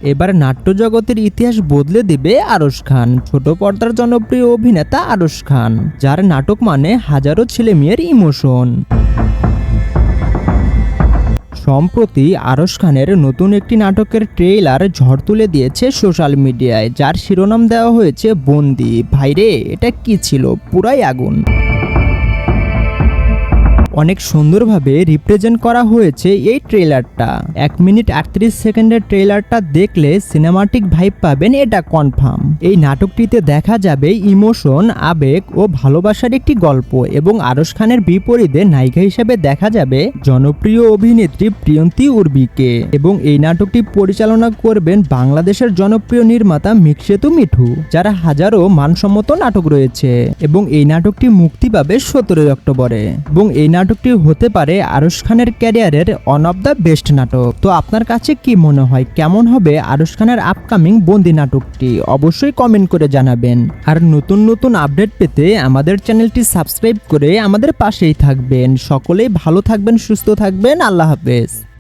এবার নাট্যজগতের ইতিহাস বদলে দেবে আরশ খান। ছোট পর্দার জনপ্রিয় অভিনেতা আরশ খান, যার নাটক মানে হাজারো ছেলে মেয়ের ইমোশন। সম্প্রতি আরশ খানের নতুন একটি নাটকের ট্রেইলার ঝড় তুলে দিয়েছে সোশ্যাল মিডিয়ায়, যার শিরোনাম দেওয়া হয়েছে বন্দি। ভাইরে, এটা কি ছিল? পুরাই আগুন। অনেক সুন্দরভাবে রিপ্রেজেন্ট করা হয়েছে এই ট্রেলারটা। 1 মিনিট 38 সেকেন্ডের ট্রেলারটা দেখলে সিনেমাটিক ভাইব পাবেন, এটা কনফার্ম। এই নাটকটিতে দেখা যাবে ইমোশন, আবেগ ও ভালোবাসার একটি গল্প, এবং আরশ খানের বিপরীতে নায়িকা হিসেবে দেখা যাবে জনপ্রিয় অভিনেত্রী প্রিয়ন্তী উর্বিকে। এবং এই নাটকটি পরিচালনা করবেন বাংলাদেশের জনপ্রিয় নির্মাতা মিকসেতু মিঠু, যারা হাজারো মানসম্মত নাটক রয়েছে। এবং এই নাটকটি মুক্তি পাবে 17 অক্টোবরে। এবং এই নাটকটি হতে পারে আরশ খানের ক্যারিয়ারের ওয়ান অফ দ্য বেস্ট নাটক। তো আপনার কাছে কি মনে হয়, কেমন হবে আরশ খানের আপকামিং বন্দি নাটকটি? অবশ্যই কমেন্ট করে জানাবেন। আর নতুন নতুন আপডেট পেতে আমাদের চ্যানেলটি সাবস্ক্রাইব করে আমাদের পাশেই থাকবেন। সকলেই ভালো থাকবেন, সুস্থ থাকবেন। আল্লাহ হাফেজ।